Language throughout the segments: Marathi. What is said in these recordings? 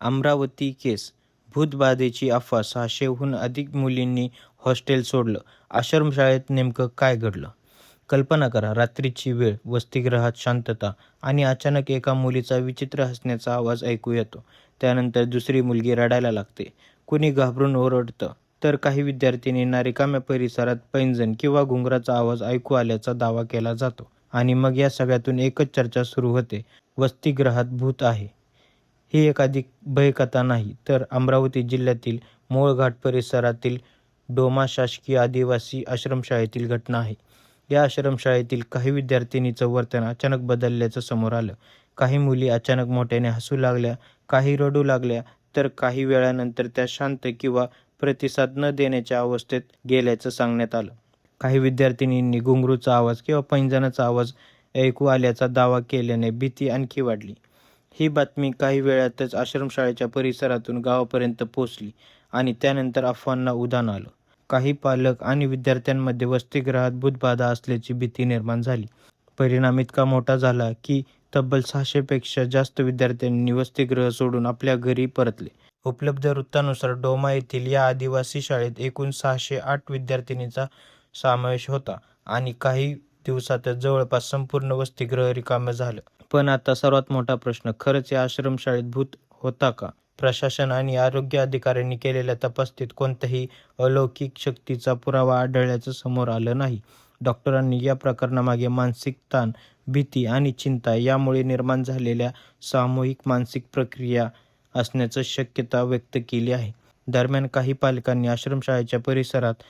अमरावती केस भूतबाधेची अफवा 600हून अधिक मुलींनी हॉस्टेल सोडलं. आश्रमशाळेत नेमकं काय घडलं? कल्पना करा, रात्रीची वेळ, वसतिगृहात शांतता आणि अचानक एका मुलीचा विचित्र हसण्याचा आवाज ऐकू येतो. त्यानंतर दुसरी मुलगी रडायला लागते. कुणी घाबरून ओरडतं, तर काही विद्यार्थिनींना रिकाम्या परिसरात पैंजण किंवा घुंगराचा आवाज ऐकू आल्याचा दावा केला जातो. आणि मग या सगळ्यातून एकच चर्चा सुरू होते: वसतिगृहात भूत आहे. ही एखादी भयकथा नाही, तर अमरावती जिल्ह्यातील मोळघाट परिसरातील डोमा शासकीय आदिवासी आश्रमशाळेतील घटना आहे. या आश्रमशाळेतील काही विद्यार्थिनीचं वर्तन अचानक बदलल्याचं समोर आलं. काही मुली अचानक मोठ्याने हसू लागल्या, काही रडू लागल्या, तर काही वेळानंतर त्या शांत किंवा प्रतिसाद न देण्याच्या अवस्थेत गेल्याचं सांगण्यात आलं. काही विद्यार्थिनींनी घुंगरूचा आवाज किंवा पैंजणाचा आवाज ऐकू आल्याचा दावा केल्याने भीती आणखी वाढली. ही बातमी काही वेळातच आश्रमशाळेच्या परिसरातून गावापर्यंत पोहोचली आणि त्यानंतर अफवांना उधाण आलं. काही पालक आणि विद्यार्थ्यांमध्ये वसतिगृहात भूतबाधा असल्याची भीती निर्माण झाली. परिणाम इतका मोठा झाला की तब्बल 600 पेक्षा जास्त विद्यार्थ्यांनी वसतिगृह सोडून आपल्या घरी परतले. उपलब्ध वृत्तानुसार डोमा येथील या आदिवासी शाळेत एकूण 608 विद्यार्थिनींचा समावेश होता आणि काही दिवसातच जवळपास संपूर्ण वसतिगृह रिकामं झालं. पण आता सर्वात मोठा प्रश्न, खरंच या आश्रमशाळेत भूत होता का? प्रशासन आणि आरोग्य अधिकाऱ्यांनी केलेल्या तपासणीत कोणत्याही अलौकिक शक्तीचा पुरावा आढळल्याचं समोर आलं नाही. डॉक्टरांनी या प्रकरणामागे मानसिक ताण, भीती आणि चिंता यामुळे निर्माण झालेल्या सामूहिक मानसिक प्रक्रिया असण्याची शक्यता व्यक्त केली आहे. दरम्यान काही पालकांनी आश्रमशाळेच्या परिसरात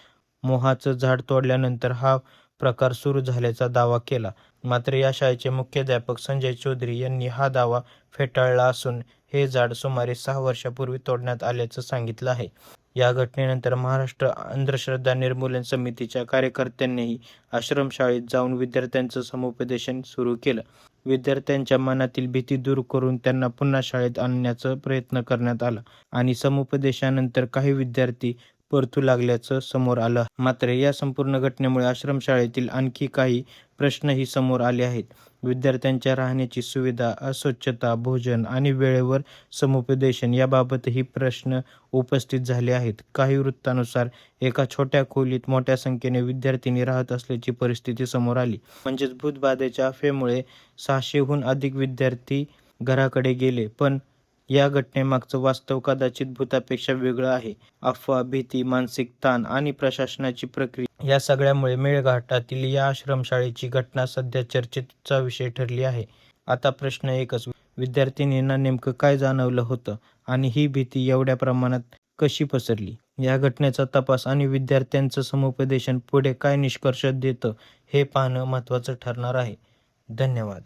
मोहाचं झाड तोडल्यानंतर हा प्रकार सुरू झाल्याचा दावा केला. मात्र या शाळेचे मुख्याध्यापक संजय चौधरी यांनी हा दावा फेटाळला असून हे झाड सुमारे 6 वर्षांपूर्वी तोडण्यात आल्याचं सांगितलं आहे. या घटनेनंतर महाराष्ट्र अंधश्रद्धा निर्मूलन समितीच्या कार्यकर्त्यांनीही आश्रमशाळेत जाऊन विद्यार्थ्यांचं समुपदेशन सुरू केलं. विद्यार्थ्यांच्या मनातील भीती दूर करून त्यांना पुन्हा शाळेत आणण्याचा प्रयत्न करण्यात आला आणि समुपदेशनानंतर काही विद्यार्थी परतू लागल्याचं समोर आलं. मात्र या संपूर्ण घटनेमुळे आश्रमशाळेतील आणखी काही प्रश्नही समोर आले आहेत. विद्यार्थ्यांच्या राहण्याची सुविधा, अस्वच्छता, भोजन आणि वेळेवर समुपदेशन याबाबतही प्रश्न उपस्थित झाले आहेत. काही वृत्तांनुसार एका छोट्या खोलीत मोठ्या संख्येने विद्यार्थिनी राहत असल्याची परिस्थिती समोर आली. म्हणजेच भूतबाधेच्या अफवेमुळे 600हून अधिक विद्यार्थी घराकडे गेले. पण या घटनेमागचं वास्तव कदाचित भूतापेक्षा वेगळं आहे. अफवा, भीती, मानसिक ताण आणि प्रशासनाची प्रक्रिया या सगळ्यामुळे मेळघाटातील या आश्रमशाळेची घटना सध्या चर्चेचा विषय ठरली आहे. आता प्रश्न एकच, विद्यार्थिनींना नेमकं काय जाणवलं होतं आणि ही भीती एवढ्या प्रमाणात कशी पसरली? या घटनेचा तपास आणि विद्यार्थ्यांचं समुपदेशन पुढे काय निष्कर्ष देतं हे पाहणं महत्त्वाचं ठरणार आहे. धन्यवाद.